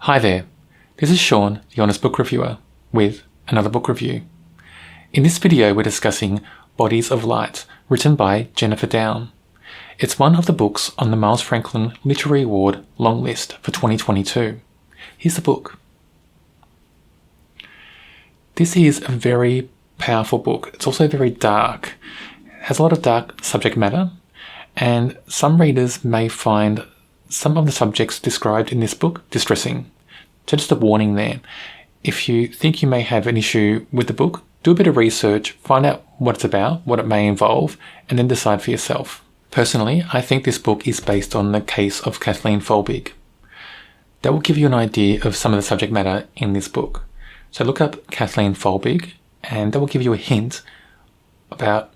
Hi there, this is Sean, the Honest Book Reviewer, with another book review. In this video we're discussing Bodies of Light, written by Jennifer Down. It's one of the books on the Miles Franklin Literary Award long list for 2022. Here's the book. This is a very powerful book. It's also very dark. It has a lot of dark subject matter, and some readers may find some of the subjects described in this book distressing. So just a warning there. If you think you may have an issue with the book, do a bit of research, find out what it's about, what it may involve, and then decide for yourself. Personally, I think this book is based on the case of Kathleen Folbig. That will give you an idea of some of the subject matter in this book. So look up Kathleen Folbig, and that will give you a hint about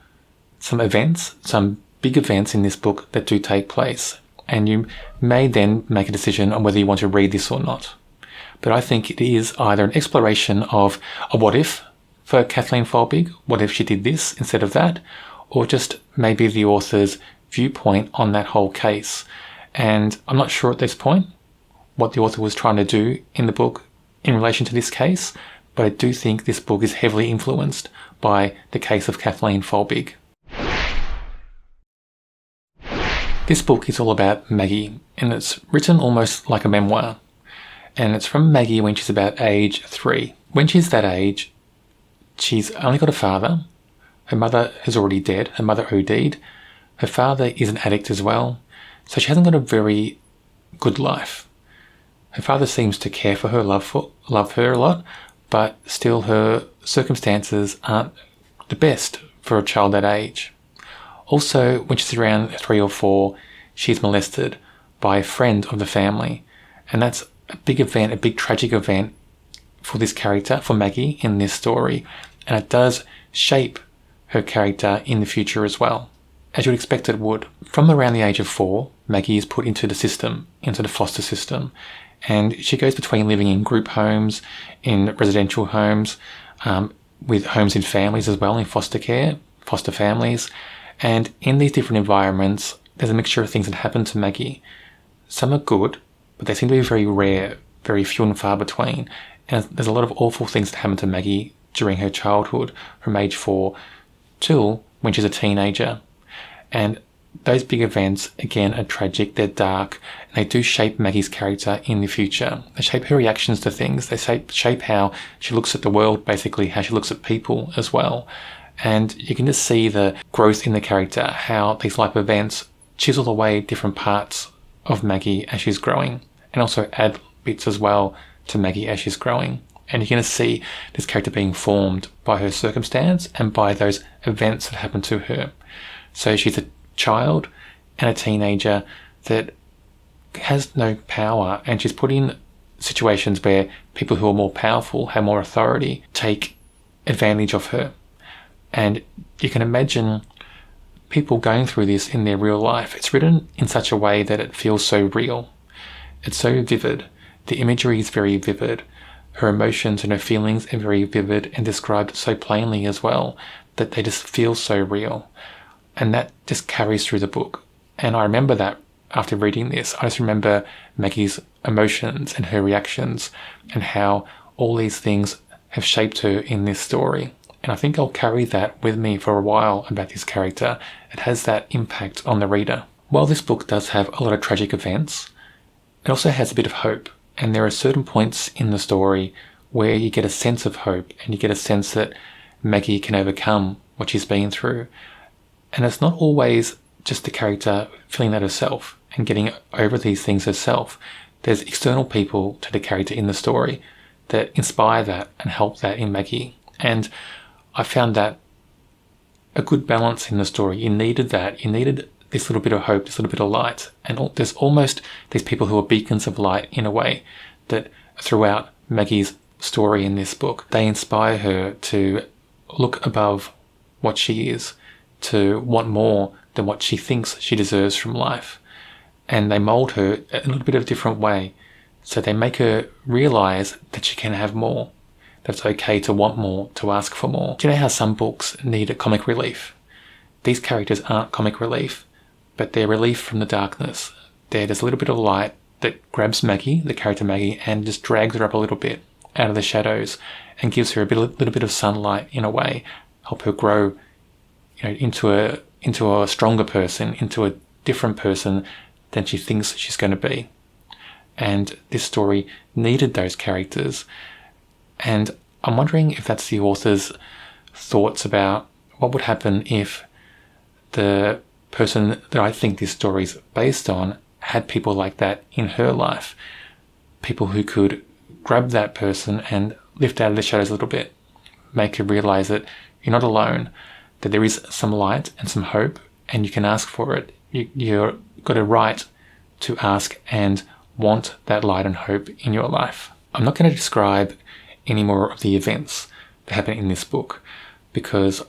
some events, some big events in this book that do take place. And you may then make a decision on whether you want to read this or not. But I think it is either an exploration of a what if for Kathleen Folbig, what if she did this instead of that, or just maybe the author's viewpoint on that whole case. And I'm not sure at this point what the author was trying to do in the book in relation to this case, but I do think this book is heavily influenced by the case of Kathleen Folbig. This book is all about Maggie, and it's written almost like a memoir. And it's from Maggie when she's about age 3. When she's that age, she's only got a father. Her mother is already dead. Her mother OD'd. Her father is an addict as well. So she hasn't got a very good life. Her father seems to care for her, love her a lot, but still her circumstances aren't the best for a child that age. Also, when she's around 3 or 4, she's molested by a friend of the family. And that's a big event, a big tragic event for this character, for Maggie, in this story. And it does shape her character in the future as well, as you'd expect it would. From around the age of 4, Maggie is put into the system, into the foster system. And she goes between living in group homes, in residential homes, with homes in families as well, in foster care, foster families. And in these different environments, there's a mixture of things that happen to Maggie. Some are good, but they seem to be very rare, very few and far between. And there's a lot of awful things that happen to Maggie during her childhood, from age 4 till when she's a teenager. And those big events, again, are tragic, they're dark, and they do shape Maggie's character in the future. They shape her reactions to things, they shape how she looks at the world, basically, how she looks at people as well. And you can just see the growth in the character, how these life events chisel away different parts of Maggie as she's growing, and also add bits as well to Maggie as she's growing. And you're going to see this character being formed by her circumstance and by those events that happen to her. So she's a child and a teenager that has no power, and she's put in situations where people who are more powerful, have more authority, take advantage of her. And you can imagine people going through this in their real life. It's written in such a way that it feels so real. It's so vivid. The imagery is very vivid. Her emotions and her feelings are very vivid and described so plainly as well that they just feel so real. And that just carries through the book. And I remember that after reading this. I just remember Maggie's emotions and her reactions and how all these things have shaped her in this story. And I think I'll carry that with me for a while about this character. It has that impact on the reader. While this book does have a lot of tragic events, it also has a bit of hope. And there are certain points in the story where you get a sense of hope, and you get a sense that Maggie can overcome what she's been through. And it's not always just the character feeling that herself and getting over these things herself. There's external people to the character in the story that inspire that and help that in Maggie. And I found that a good balance in the story. You needed that. You needed this little bit of hope, this little bit of light. And there's almost these people who are beacons of light in a way that throughout Maggie's story in this book, they inspire her to look above what she is, to want more than what she thinks she deserves from life. And they mold her in a little bit of a different way. So they make her realize that she can have more. That it's okay to want more, to ask for more. Do you know how some books need a comic relief? These characters aren't comic relief, but they're relief from the darkness. There's a little bit of light that grabs Maggie, the character Maggie, and just drags her up a little bit out of the shadows and gives her a little bit of sunlight in a way, help her grow, into a stronger person, into a different person than she thinks she's going to be. And this story needed those characters. And I'm wondering if that's the author's thoughts about what would happen if the person that I think this story's based on had people like that in her life. People who could grab that person and lift out of the shadows a little bit, make her realize that you're not alone, that there is some light and some hope, and you can ask for it. You've got a right to ask and want that light and hope in your life. I'm not going to describe any more of the events that happen in this book, because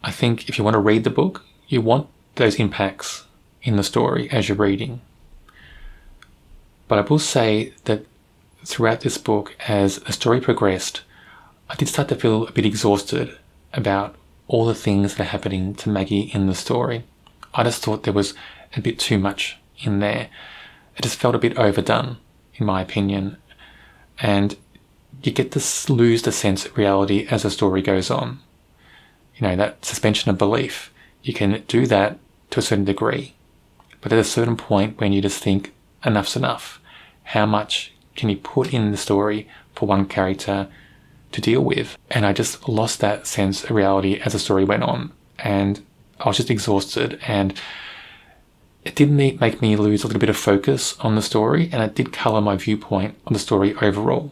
I think if you want to read the book, you want those impacts in the story as you're reading. But I will say that throughout this book, as the story progressed, I did start to feel a bit exhausted about all the things that are happening to Maggie in the story. I just thought there was a bit too much in there. It just felt a bit overdone, in my opinion. And you get to lose the sense of reality as the story goes on. That suspension of belief. You can do that to a certain degree. But at a certain point when you just think, enough's enough. How much can you put in the story for one character to deal with? And I just lost that sense of reality as the story went on. And I was just exhausted, and it did make me lose a little bit of focus on the story, and it did colour my viewpoint on the story overall,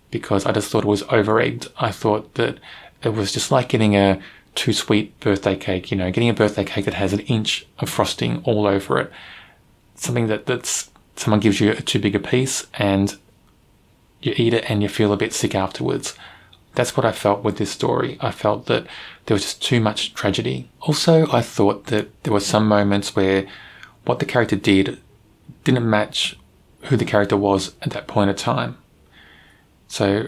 because I just thought it was over-egged. I thought that it was just like getting a too sweet birthday cake, getting a birthday cake that has an inch of frosting all over it. Something that's someone gives you a too big a piece and you eat it and you feel a bit sick afterwards. That's what I felt with this story. I felt that there was just too much tragedy. Also, I thought that there were some moments where what the character didn't match who the character was at that point of time. So,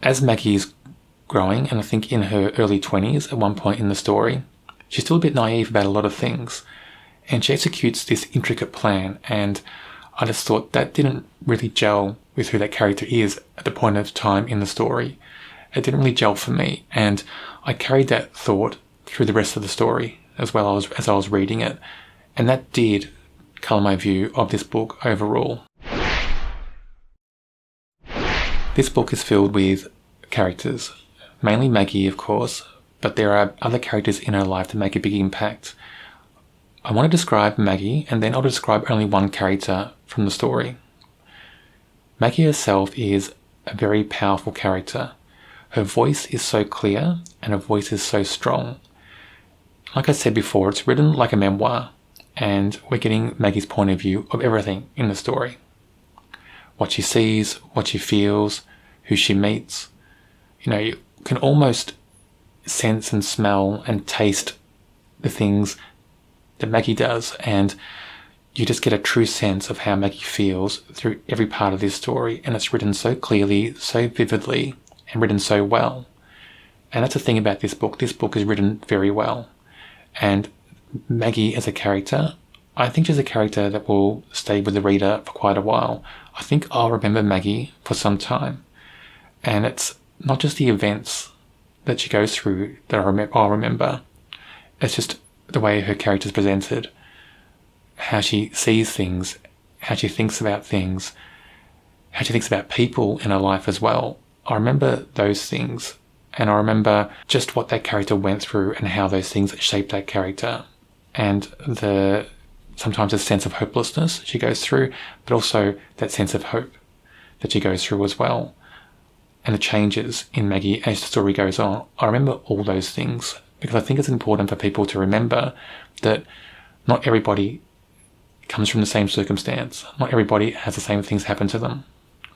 as Maggie is growing, and I think in her early 20s at one point in the story, she's still a bit naive about a lot of things, and she executes this intricate plan, and I just thought that didn't really gel with who that character is at the point of time in the story. It didn't really gel for me, and I carried that thought through the rest of the story as well as I was reading it, and that did colour my view of this book overall. This book is filled with characters, mainly Maggie, of course, but there are other characters in her life that make a big impact. I want to describe Maggie, and then I'll describe only one character from the story. Maggie herself is a very powerful character. Her voice is so clear, and her voice is so strong. Like I said before, it's written like a memoir, and we're getting Maggie's point of view of everything in the story. What she sees, what she feels, who she meets. You can almost sense and smell and taste the things that Maggie does, and you just get a true sense of how Maggie feels through every part of this story, and it's written so clearly, so vividly, and written so well. And that's the thing about this book. This book is written very well. And Maggie as a character, I think she's a character that will stay with the reader for quite a while. I think I'll remember Maggie for some time. And it's not just the events that she goes through that I'll remember. It's just the way her character is presented, how she sees things, how she thinks about things, how she thinks about people in her life as well. I remember those things, and I remember just what that character went through and how those things shaped that character, and sometimes a sense of hopelessness she goes through, but also that sense of hope that she goes through as well, and the changes in Maggie as the story goes on. I remember all those things because I think it's important for people to remember that not everybody comes from the same circumstance. Not everybody has the same things happen to them.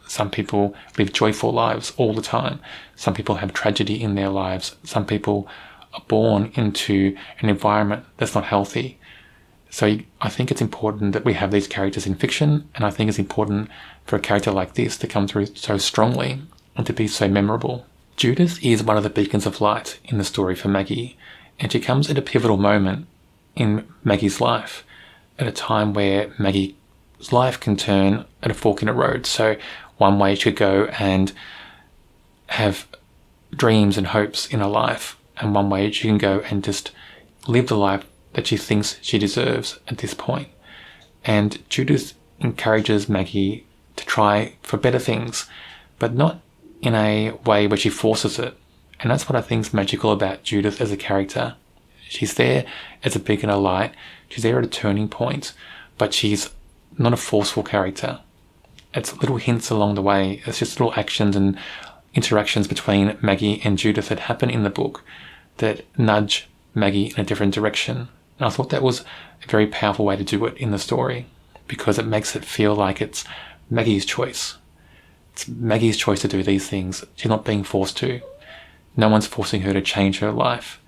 Some people live joyful lives all the time. Some people have tragedy in their lives. Some people are born into an environment that's not healthy. So I think it's important that we have these characters in fiction, and I think it's important for a character like this to come through so strongly and to be so memorable. Judith is one of the beacons of light in the story for Maggie, and she comes at a pivotal moment in Maggie's life, at a time where Maggie life can turn at a fork in the road. So one way she could go and have dreams and hopes in her life, and one way she can go and just live the life that she thinks she deserves at this point. And Judith encourages Maggie to try for better things, but not in a way where she forces it. And that's what I think is magical about Judith as a character. She's there as a beacon of light. She's there at a turning point, but she's not a forceful character. It's little hints along the way. It's just little actions and interactions between Maggie and Judith that happen in the book that nudge Maggie in a different direction. And I thought that was a very powerful way to do it in the story, because it makes it feel like it's Maggie's choice. It's Maggie's choice to do these things. She's not being forced to. No one's forcing her to change her life.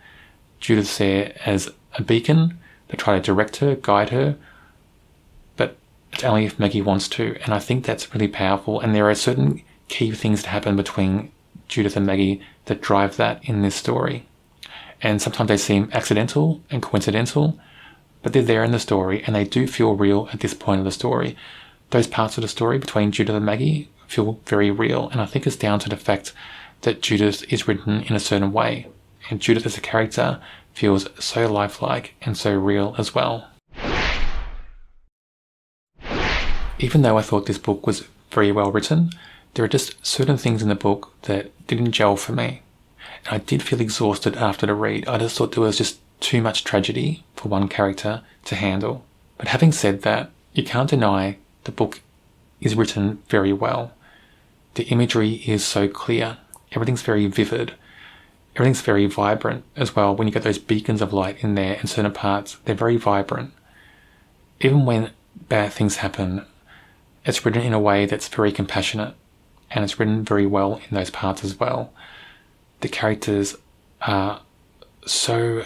Judith's there as a beacon to try to direct her, guide her, but it's only if Maggie wants to. And I think that's really powerful. And there are certain key things to happen between Judith and Maggie that drive that in this story. And sometimes they seem accidental and coincidental, but they're there in the story and they do feel real at this point of the story. Those parts of the story between Judith and Maggie feel very real, and I think it's down to the fact that Judith is written in a certain way, and Judith as a character feels so lifelike and so real as well. Even though I thought this book was very well written, there are just certain things in the book that didn't gel for me. And I did feel exhausted after the read. I just thought there was just too much tragedy for one character to handle. But having said that, you can't deny the book is written very well. The imagery is so clear. Everything's very vivid. Everything's very vibrant as well. When you get those beacons of light in there in certain parts, they're very vibrant. Even when bad things happen, it's written in a way that's very compassionate, and it's written very well in those parts as well. The characters are so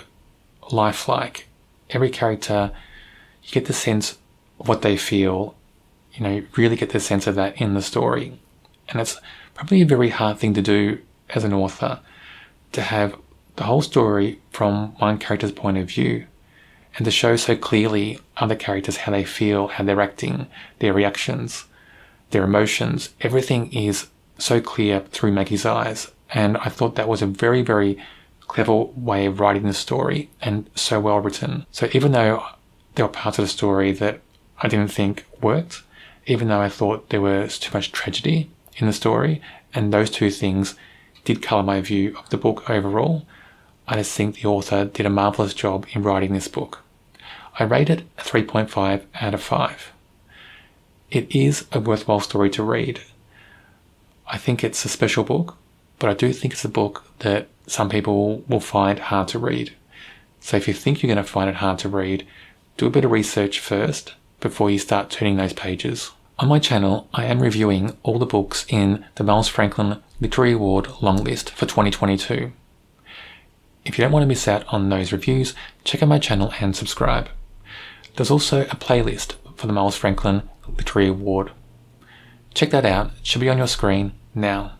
lifelike. Every character, you get the sense of what they feel. You really get the sense of that in the story. And it's probably a very hard thing to do as an author, to have the whole story from one character's point of view and to show so clearly other characters, how they feel, how they're acting, their reactions, their emotions. Everything is so clear through Maggie's eyes. And I thought that was a very, very clever way of writing the story, and so well written. So even though there were parts of the story that I didn't think worked, even though I thought there was too much tragedy in the story, and those two things did colour my view of the book overall, I just think the author did a marvellous job in writing this book. I rate it a 3.5 out of 5. It is a worthwhile story to read. I think it's a special book, but I do think it's a book that some people will find hard to read. So if you think you're going to find it hard to read, do a bit of research first before you start turning those pages. On my channel, I am reviewing all the books in the Miles Franklin Literary Award long list for 2022. If you don't want to miss out on those reviews, check out my channel and subscribe. There's also a playlist for the Miles Franklin Literary Award. Check that out. It should be on your screen now.